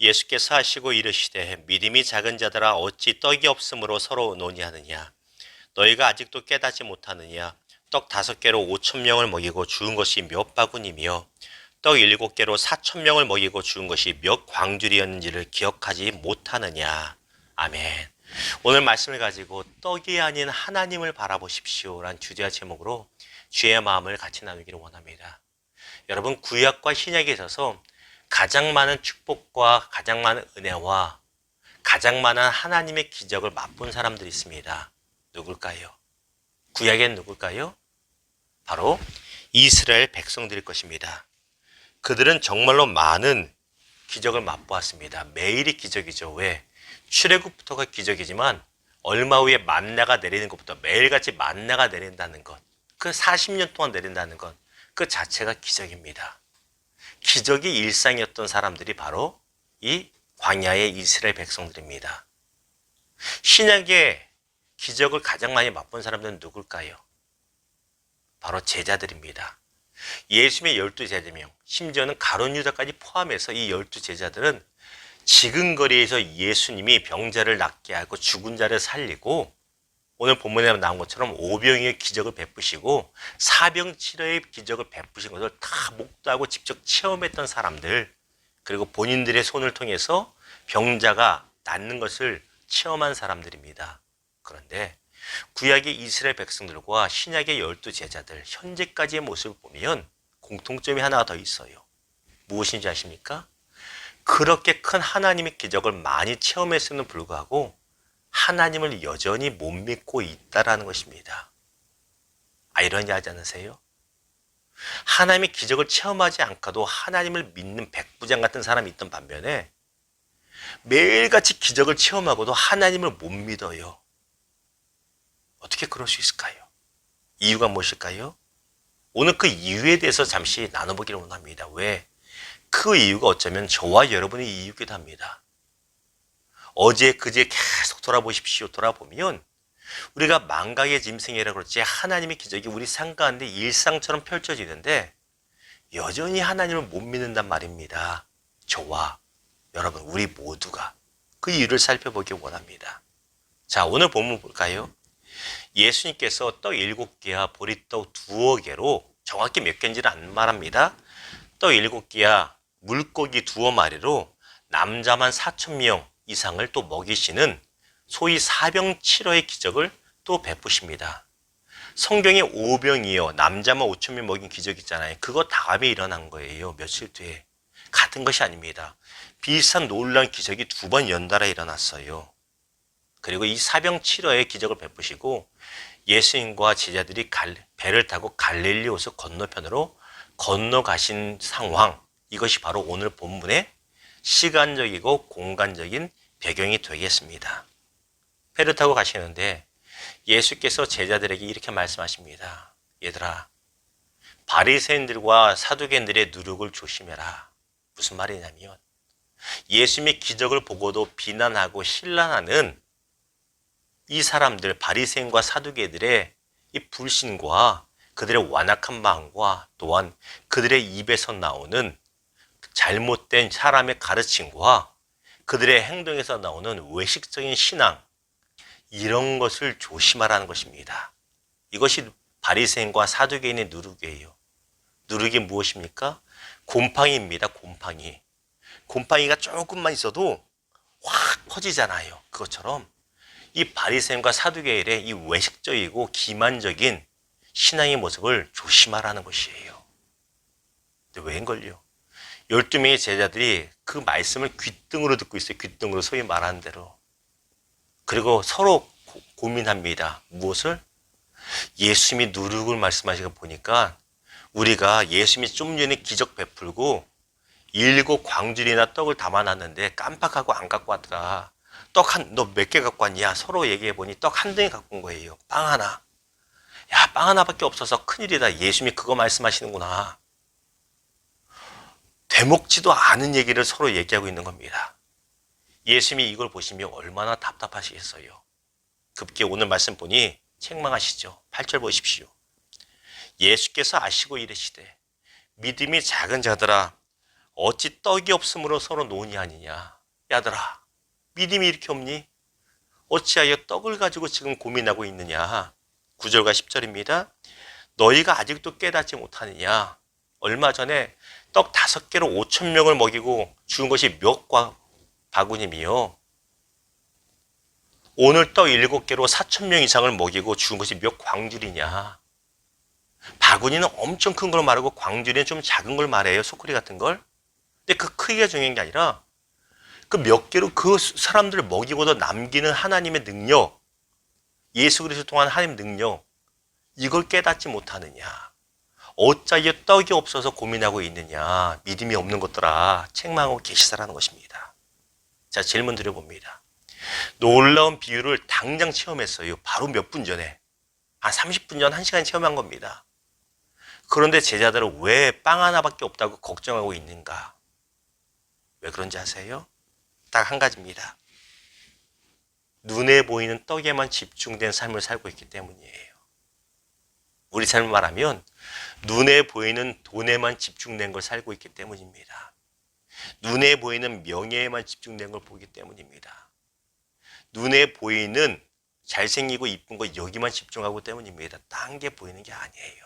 예수께서 하시고 이르시되 믿음이 작은 자들아 어찌 떡이 없으므로 서로 논의하느냐. 너희가 아직도 깨닫지 못하느냐. 떡 5개로 5,000명을 먹이고 죽은 것이 몇 바구니며 떡 7개로 4,000명을 먹이고 죽은 것이 몇 광줄이었는지를 기억하지 못하느냐. 아멘. 오늘 말씀을 가지고 떡이 아닌 하나님을 바라보십시오 라는 주제와 제목으로 주의 마음을 같이 나누기를 원합니다. 여러분, 구약과 신약에 있어서 가장 많은 축복과 가장 많은 은혜와 가장 많은 하나님의 기적을 맛본 사람들이 있습니다. 누굴까요? 구약엔 누굴까요? 바로 이스라엘 백성들일 것입니다. 그들은 정말로 많은 기적을 맛보았습니다. 매일이 기적이죠. 왜? 출애굽부터가 기적이지만 얼마 후에 만나가 내리는 것부터 매일같이 만나가 내린다는 것, 그 40년 동안 내린다는 것, 그 자체가 기적입니다. 기적이 일상이었던 사람들이 바로 이 광야의 이스라엘 백성들입니다. 신약의 기적을 가장 많이 맛본 사람들은 누굴까요? 바로 제자들입니다. 예수님의 12제자명, 심지어는 가룟 유다까지 포함해서 이 12제자들은 지근거리에서 예수님이 병자를 낫게 하고 죽은 자를 살리고 오늘 본문에 나온 것처럼 오병이의 기적을 베푸시고 사병치료의 기적을 베푸신 것을 다 목도하고 직접 체험했던 사람들, 그리고 본인들의 손을 통해서 병자가 낫는 것을 체험한 사람들입니다. 그런데 구약의 이스라엘 백성들과 신약의 12제자들 현재까지의 모습을 보면 공통점이 하나가 더 있어요. 무엇인지 아십니까? 그렇게 큰 하나님의 기적을 많이 체험했음에도 불구하고 하나님을 여전히 못 믿고 있다라는 것입니다. 아이러니하지 않으세요? 하나님의 기적을 체험하지 않고도 하나님을 믿는 백부장 같은 사람이 있던 반면에 매일같이 기적을 체험하고도 하나님을 못 믿어요. 어떻게 그럴 수 있을까요? 이유가 무엇일까요? 오늘 그 이유에 대해서 잠시 나눠보기를 원합니다. 왜? 그 이유가 어쩌면 저와 여러분의 이유이기도 합니다. 어제 그제 계속 돌아보십시오. 돌아보면 우리가 망각의 짐승이라고 그러지 하나님의 기적이 우리 삶 가운데 일상처럼 펼쳐지는데 여전히 하나님을 못 믿는단 말입니다. 저와 여러분, 우리 모두가 그 이유를 살펴보기 원합니다. 자, 오늘 본문 볼까요? 예수님께서 떡 7개와 보리떡 2개로 정확히 몇 개인지는 안 말합니다. 떡 7개와 물고기 2마리로 남자만 4,000명 이상을 또 먹이시는 소위 사병치료의 기적을 또 베푸십니다. 성경에 오병이어 남자만 5,000명 먹인 기적 있잖아요. 그거 다음에 일어난 거예요. 며칠 뒤에. 같은 것이 아닙니다. 비슷한 놀라운 기적이 2번 연달아 일어났어요. 그리고 이 사병치료의 기적을 베푸시고 예수님과 제자들이 배를 타고 갈릴리 호수 건너편으로 건너가신 상황, 이것이 바로 오늘 본문의 시간적이고 공간적인 배경이 되겠습니다. 배를 타고 가시는데 예수께서 제자들에게 이렇게 말씀하십니다. 얘들아, 바리새인들과 사두개인들의 누룩을 조심해라. 무슨 말이냐면 예수님의 기적을 보고도 비난하고 신란하는 이 사람들, 바리새인과 사두개들의 이 불신과 그들의 완악한 마음과 또한 그들의 입에서 나오는 잘못된 사람의 가르침과 그들의 행동에서 나오는 외식적인 신앙, 이런 것을 조심하라는 것입니다. 이것이 바리새인과 사두개인의 누룩이에요. 누룩이 무엇입니까? 곰팡이입니다. 곰팡이. 곰팡이가 조금만 있어도 확 퍼지잖아요. 그것처럼 이 바리새인과 사두개인의 이 외식적이고 기만적인 신앙의 모습을 조심하라는 것이에요. 근데 웬걸요? 12명의 제자들이 그 말씀을 귓등으로 듣고 있어요. 귓등으로, 소위 말하는 대로. 그리고 서로 고민합니다. 무엇을? 예수님이 누룩을 말씀하시고 보니까 우리가 예수님이 좀 전에 기적 베풀고 7 광줄이나 떡을 담아놨는데 깜빡하고 안 갖고 왔더라. 너 몇 개 갖고 왔냐? 서로 얘기해보니 떡 1덩이 갖고 온 거예요. 빵 하나. 야, 빵 하나밖에 없어서 큰일이다. 예수님이 그거 말씀하시는구나. 되먹지도 않은 얘기를 서로 얘기하고 있는 겁니다. 예수님이 이걸 보시면 얼마나 답답하시겠어요. 급기 오늘 말씀 보니 책망하시죠. 8절 보십시오. 예수께서 아시고 이르시되 믿음이 작은 자들아 어찌 떡이 없으므로 서로 논의하느냐. 야들아, 믿음이 이렇게 없니? 어찌하여 떡을 가지고 지금 고민하고 있느냐. 9절과 10절입니다. 너희가 아직도 깨닫지 못하느냐. 얼마 전에 떡 5개로 5천 명을 먹이고 죽은 것이 몇 바구님이요. 오늘 떡 7개로 4천 명 이상을 먹이고 죽은 것이 몇 광줄이냐. 바구니는 엄청 큰 걸 말하고 광줄이는 좀 작은 걸 말해요. 소쿠리 같은 걸. 근데 그 크기가 중요한 게 아니라 그 몇 개로 그 사람들을 먹이고도 남기는 하나님의 능력, 예수 그리스도 통한 하나님의 능력, 이걸 깨닫지 못하느냐. 어찌하여 떡이 없어서 고민하고 있느냐. 믿음이 없는 것들아 책망하고 계시다라는 것입니다. 자, 질문 드려봅니다. 놀라운 비유를 당장 체험했어요. 바로 몇 분 전에. 한 30분 전 1시간 체험한 겁니다. 그런데 제자들은 왜 빵 하나밖에 없다고 걱정하고 있는가? 왜 그런지 아세요? 딱 한 가지입니다. 눈에 보이는 떡에만 집중된 삶을 살고 있기 때문이에요. 우리 삶을 말하면 눈에 보이는 돈에만 집중된 걸 살고 있기 때문입니다. 눈에 보이는 명예에만 집중된 걸 보기 때문입니다. 눈에 보이는 잘생기고 이쁜 거 여기만 집중하고 때문입니다. 딴 게 보이는 게 아니에요.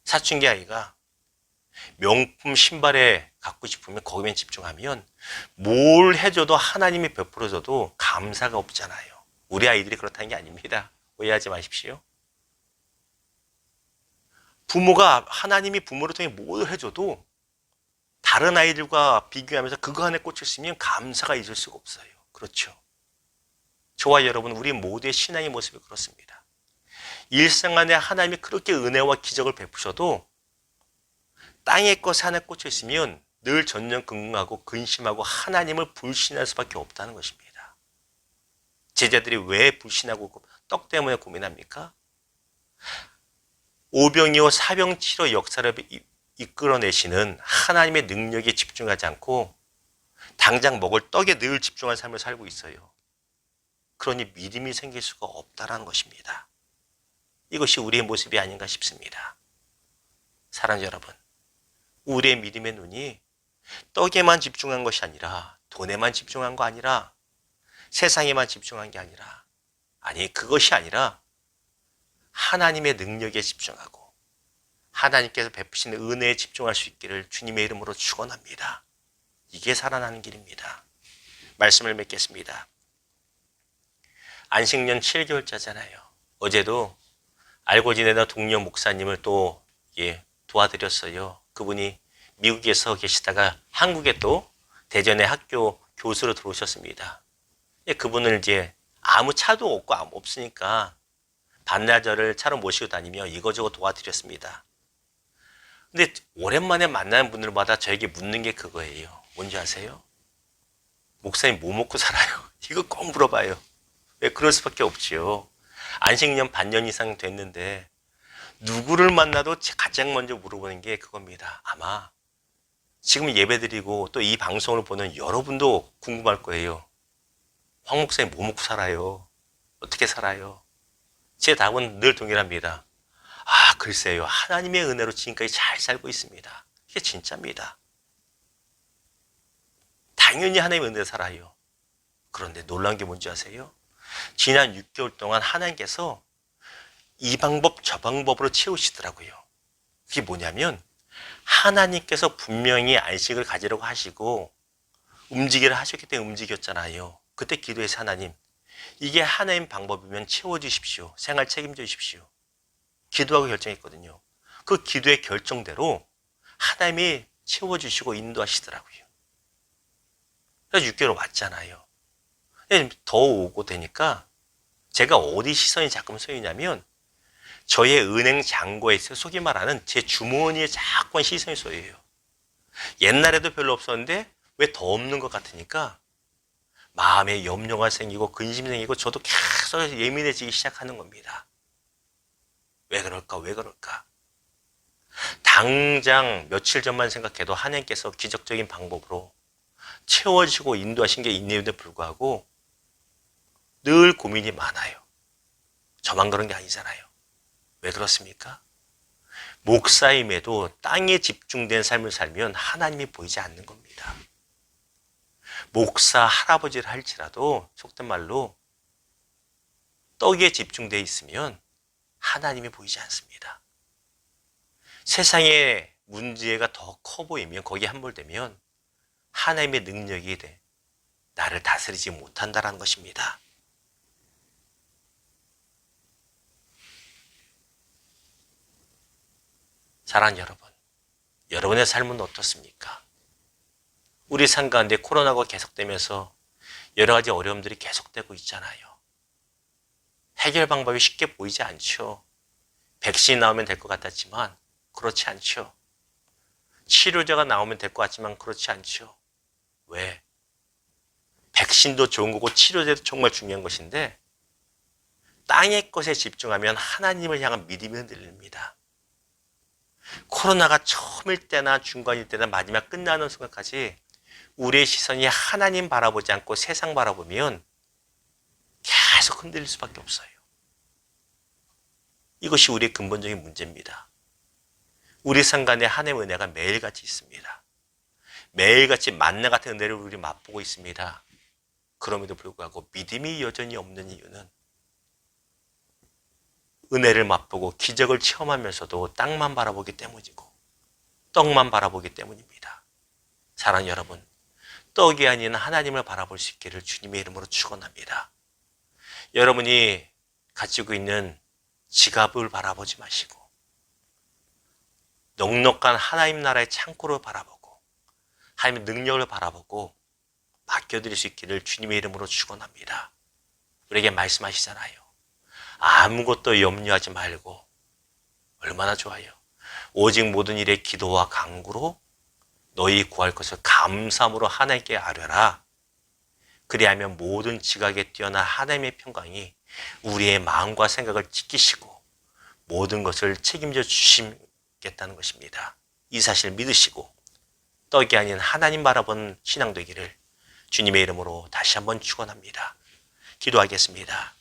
사춘기 아이가 명품 신발에 갖고 싶으면 거기만 집중하면 뭘 해줘도 하나님이 베풀어줘도 감사가 없잖아요. 우리 아이들이 그렇다는 게 아닙니다. 오해하지 마십시오. 부모가 하나님이 부모를 통해 뭘 해줘도 다른 아이들과 비교하면서 그거 안에 꽂혔으면 감사가 잊을 수가 없어요. 그렇죠? 저와 여러분, 우리 모두의 신앙의 모습이 그렇습니다. 일상 안에 하나님이 그렇게 은혜와 기적을 베푸셔도 땅의 것 안에 꽂혀 있으면 늘 전전긍긍하고 근심하고 하나님을 불신할 수밖에 없다는 것입니다. 제자들이 왜 불신하고 떡 때문에 고민합니까? 오병이어 사병치료 역사를 이끌어내시는 하나님의 능력에 집중하지 않고 당장 먹을 떡에 늘 집중한 삶을 살고 있어요. 그러니 믿음이 생길 수가 없다는 것입니다. 이것이 우리의 모습이 아닌가 싶습니다. 사랑하는 여러분, 우리의 믿음의 눈이 떡에만 집중한 것이 아니라 돈에만 집중한 거 아니라 세상에만 집중한 게 아니라 그것이 아니라 하나님의 능력에 집중하고 하나님께서 베푸시는 은혜에 집중할 수 있기를 주님의 이름으로 축원합니다. 이게 살아나는 길입니다. 말씀을 맺겠습니다. 안식년 7개월째잖아요. 어제도 알고 지내던 동료 목사님을 또 도와드렸어요. 그분이 미국에서 계시다가 한국에 또 대전의 학교 교수로 들어오셨습니다. 그분을 이제 아무 차도 없고 없으니까 반나절을 차로 모시고 다니며 이거저거 도와드렸습니다. 근데 오랜만에 만나는 분들마다 저에게 묻는 게 그거예요. 뭔지 아세요? 목사님 뭐 먹고 살아요? 이거 꼭 물어봐요. 왜 그럴 수밖에 없지요. 안식년 반년 이상 됐는데 누구를 만나도 가장 먼저 물어보는 게 그겁니다. 아마 지금 예배드리고 또 이 방송을 보는 여러분도 궁금할 거예요. 황 목사님 뭐 먹고 살아요? 어떻게 살아요? 제 답은 늘 동일합니다. 글쎄요. 하나님의 은혜로 지금까지 잘 살고 있습니다. 이게 진짜입니다. 당연히 하나님의 은혜로 살아요. 그런데 놀라운 게 뭔지 아세요? 지난 6개월 동안 하나님께서 이 방법 저 방법으로 채우시더라고요. 그게 뭐냐면 하나님께서 분명히 안식을 가지려고 하시고 움직이라 하셨기 때문에 움직였잖아요. 그때 기도해서 하나님, 이게 하나님 방법이면 채워주십시오. 생활 책임져 주십시오. 기도하고 결정했거든요. 그 기도의 결정대로 하나님이 채워주시고 인도하시더라고요. 그래서 6개월 왔잖아요. 더 오고 되니까 제가 어디 시선이 자꾸 쏘이냐면 저의 은행 잔고에 있어 속이 말하는 제 주머니에 자꾸 시선이 쏘여요. 옛날에도 별로 없었는데 왜 더 없는 것 같으니까 마음에 염려가 생기고 근심이 생기고 저도 계속 예민해지기 시작하는 겁니다. 왜 그럴까? 왜 그럴까? 당장 며칠 전만 생각해도 하나님께서 기적적인 방법으로 채워지고 인도하신 게 있는데도 불구하고 늘 고민이 많아요. 저만 그런 게 아니잖아요. 왜 그렇습니까? 목사임에도 땅에 집중된 삶을 살면 하나님이 보이지 않는 겁니다. 목사 할아버지를 할지라도 속된 말로 떡에 집중되어 있으면 하나님이 보이지 않습니다. 세상의 문제가 더 커 보이면 거기에 함몰되면 하나님의 능력이 나를 다스리지 못한다는 것입니다. 사랑하는 여러분, 여러분의 삶은 어떻습니까? 우리 삶 가운데 코로나가 계속되면서 여러 가지 어려움들이 계속되고 있잖아요. 해결 방법이 쉽게 보이지 않죠. 백신이 나오면 될 것 같았지만 그렇지 않죠. 치료제가 나오면 될 것 같지만 그렇지 않죠. 왜? 백신도 좋은 거고 치료제도 정말 중요한 것인데 땅의 것에 집중하면 하나님을 향한 믿음이 흔들립니다. 코로나가 처음일 때나 중간일 때나 마지막 끝나는 순간까지 우리의 시선이 하나님 바라보지 않고 세상 바라보면 계속 흔들릴 수밖에 없어요. 이것이 우리의 근본적인 문제입니다. 우리 상간에 하나님의 은혜가 매일같이 있습니다. 매일같이 만나 같은 은혜를 우리 맛보고 있습니다. 그럼에도 불구하고 믿음이 여전히 없는 이유는 은혜를 맛보고 기적을 체험하면서도 땅만 바라보기 때문이고 떡만 바라보기 때문입니다. 사랑하는 여러분, 떡이 아닌 하나님을 바라볼 수 있기를 주님의 이름으로 축원합니다. 여러분이 가지고 있는 지갑을 바라보지 마시고 넉넉한 하나님 나라의 창고를 바라보고 하나님의 능력을 바라보고 맡겨드릴 수 있기를 주님의 이름으로 축원합니다. 우리에게 말씀하시잖아요. 아무것도 염려하지 말고 얼마나 좋아요. 오직 모든 일에 기도와 간구로 너희 구할 것을 감사함으로 하나님께 아뢰라. 그리하면 모든 지각에 뛰어난 하나님의 평강이 우리의 마음과 생각을 지키시고 모든 것을 책임져 주시겠다는 것입니다. 이 사실을 믿으시고 떡이 아닌 하나님 바라보는 신앙 되기를 주님의 이름으로 다시 한번 축원합니다. 기도하겠습니다.